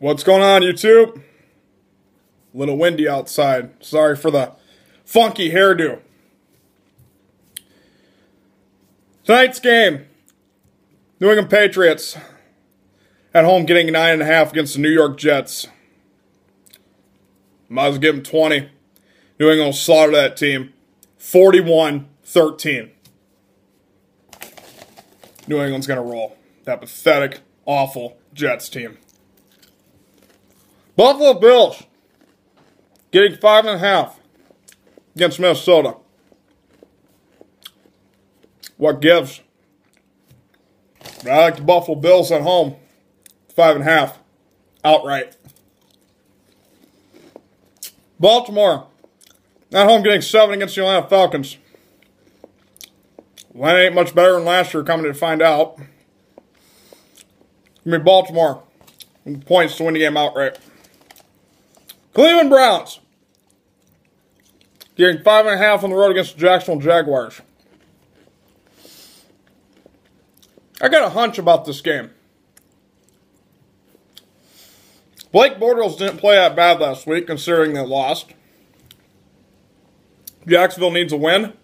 What's going on, YouTube? A little windy outside. Sorry for the funky hairdo. Tonight's game, New England Patriots at home getting 9.5 against the New York Jets. Might as well give them 20. New England will slaughter that team 41-13. New England's going to roll. That pathetic, awful Jets team. Buffalo Bills getting 5.5 against Minnesota. What gives? I like the Buffalo Bills at home. 5.5. Outright. Baltimore at home getting 7 against the Atlanta Falcons. Atlanta ain't much better than last year, coming to find out. Give me Baltimore. Points to win the game outright. Cleveland Browns getting 5.5 on the road against the Jacksonville Jaguars. I got a hunch about this game. Blake Bortles didn't play that bad last week, considering they lost. Jacksonville needs a win.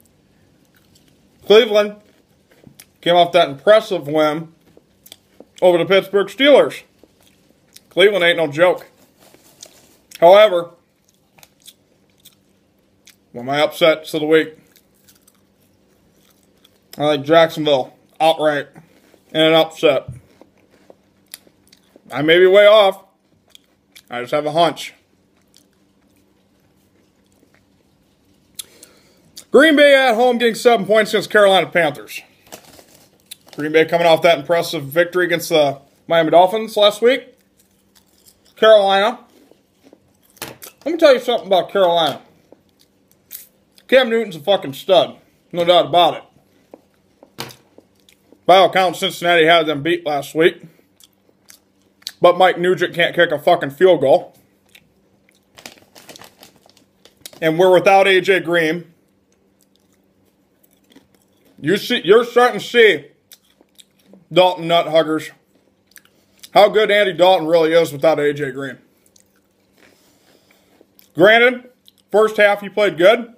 Cleveland came off that impressive win over the Pittsburgh Steelers. Cleveland ain't no joke. However, one of my upsets of the week, I like Jacksonville outright in an upset. I may be way off. I just have a hunch. Green Bay at home getting 7 points against Carolina Panthers. Green Bay coming off that impressive victory against the Miami Dolphins last week. Carolina. Let me tell you something about Carolina. Cam Newton's a fucking stud. No doubt about it. By all accounts, Cincinnati had them beat last week. But Mike Nugent can't kick a fucking field goal. And we're without A.J. Green. You're starting to see, Dalton Nuthuggers, how good Andy Dalton really is without A.J. Green. Granted, first half he played good.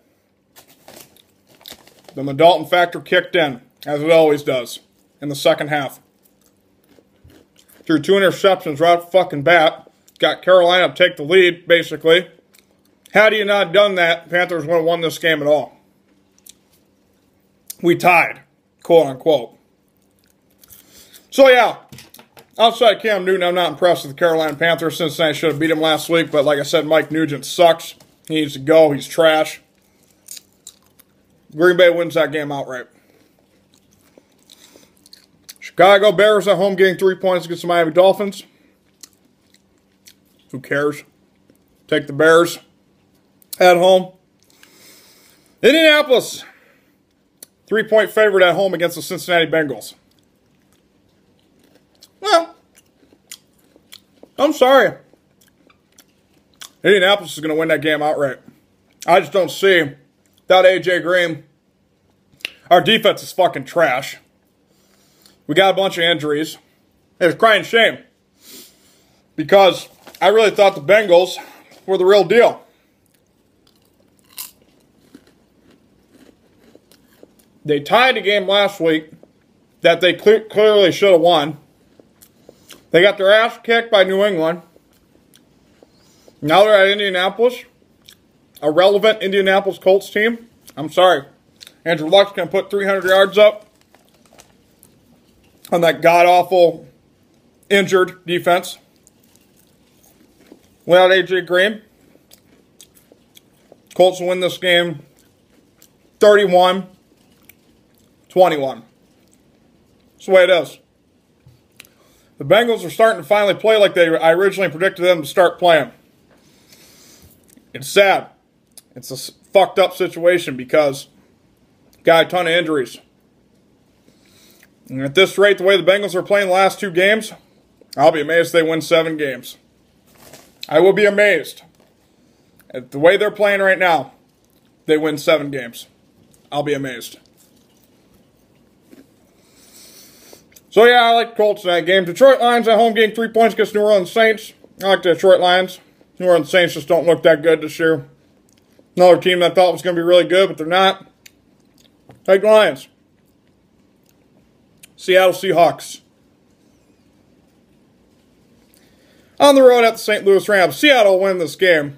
Then the Dalton factor kicked in, as it always does, in the second half. Threw 2 interceptions right off the fucking bat. Got Carolina to take the lead, basically. Had he not done that, Panthers would have won this game at all. We tied, quote unquote. So yeah, outside Cam Newton, I'm not impressed with the Carolina Panthers. Cincinnati should have beat him last week, but like I said, Mike Nugent sucks. He needs to go. He's trash. Green Bay wins that game outright. Chicago Bears at home getting 3 points against the Miami Dolphins. Who cares? Take the Bears at home. Indianapolis, 3-point favorite at home against the Cincinnati Bengals. Well, I'm sorry. Indianapolis is going to win that game outright. I just don't see, without A.J. Green, our defense is fucking trash. We got a bunch of injuries. It's crying shame. Because I really thought the Bengals were the real deal. They tied a game last week that they clearly should have won. They got their ass kicked by New England. Now they're at Indianapolis. A relevant Indianapolis Colts team. I'm sorry. Andrew Luck's going to put 300 yards up on that god-awful injured defense. Without A.J. Green, Colts will win this game 31-21. That's the way it is. The Bengals are starting to finally play like I originally predicted them to start playing. It's sad. It's a fucked up situation because got a ton of injuries. And at this rate, the way the Bengals are playing the last 2 games, I'll be amazed if they win 7 games. I will be amazed. At the way they're playing right now, they win 7 games. I'll be amazed. So yeah, I like the Colts in that game. Detroit Lions at home getting 3 points against New Orleans Saints. I like the Detroit Lions. New Orleans Saints just don't look that good this year. Another team that I thought was going to be really good, but they're not. Take the Lions. Seattle Seahawks. On the road at the St. Louis Rams. Seattle will win this game.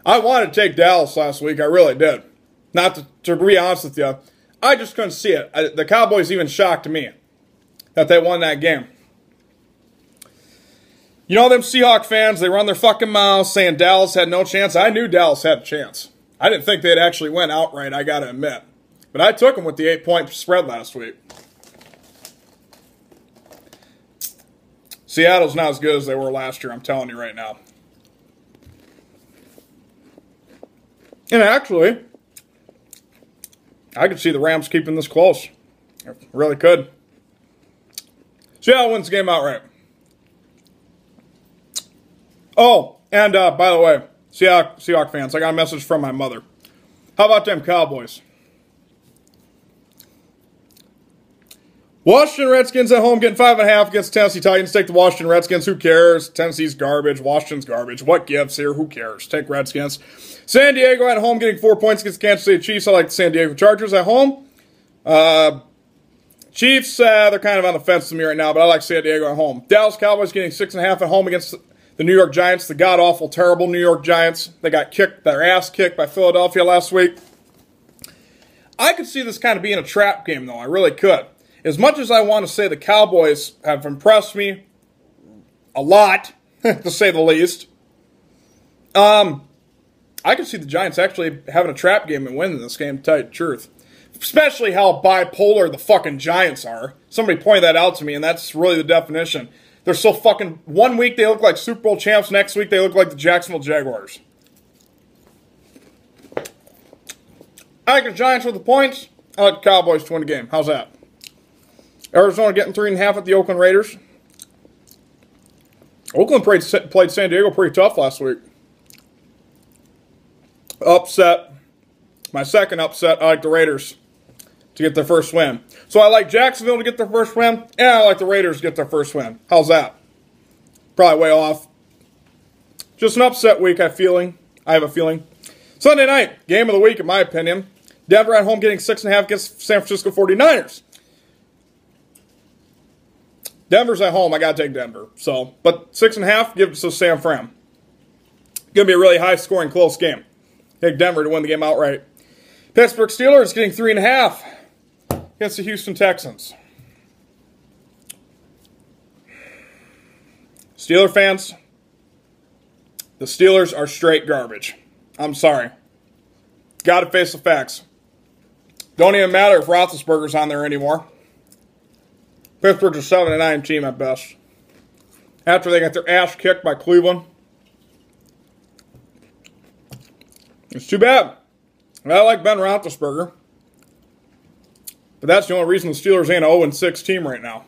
I wanted to take Dallas last week. I really did. Not to be honest with you. I just couldn't see it. The Cowboys even shocked me that they won that game. You know them Seahawk fans, they run their fucking mouths saying Dallas had no chance. I knew Dallas had a chance. I didn't think they'd actually win outright, I gotta admit. But I took them with the 8-point spread last week. Seattle's not as good as they were last year, I'm telling you right now. And actually, I could see the Rams keeping this close. I really could. Seattle wins the game outright. Oh, and by the way, Seahawks fans, I got a message from my mother. How about them Cowboys? Washington Redskins at home getting 5.5 against Tennessee Titans. Take the Washington Redskins. Who cares? Tennessee's garbage. Washington's garbage. What gives here? Who cares? Take Redskins. San Diego at home getting 4 points against Kansas City Chiefs. I like the San Diego Chargers at home. Chiefs, they're kind of on the fence to me right now, but I like San Diego at home. Dallas Cowboys getting 6.5 at home against the New York Giants, the god-awful, terrible New York Giants. They got their ass kicked by Philadelphia last week. I could see this kind of being a trap game, though. I really could. As much as I want to say the Cowboys have impressed me a lot, to say the least, I could see the Giants actually having a trap game and winning this game, to tell you the truth. Especially how bipolar the fucking Giants are. Somebody pointed that out to me, and that's really the definition. They're so fucking... One week they look like Super Bowl champs, next week they look like the Jacksonville Jaguars. I like the Giants with the points. I like the Cowboys to win the game. How's that? Arizona getting 3.5 at the Oakland Raiders. Oakland played San Diego pretty tough last week. Upset. My second upset, I like the Raiders to get their first win. So I like Jacksonville to get their first win, and I like the Raiders to get their first win. How's that? Probably way off. Just an upset week, I have a feeling. Sunday night, game of the week in my opinion. Denver at home getting 6.5 against San Francisco 49ers. Denver's at home, I gotta take Denver. But 6.5, give it to San Fran. Gonna be a really high scoring, close game. Take Denver to win the game outright. Pittsburgh Steelers getting 3.5 against the Houston Texans. Steeler fans, the Steelers are straight garbage. I'm sorry. Gotta face the facts. Don't even matter if Roethlisberger's on there anymore. Pittsburgh's a 7-9 team at best. After they got their ass kicked by Cleveland. It's too bad. I like Ben Roethlisberger. But that's the only reason the Steelers ain't an 0-6 team right now.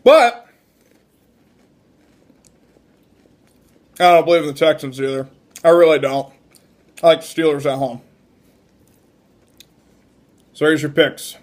But I don't believe in the Texans either. I really don't. I like the Steelers at home. So here's your picks.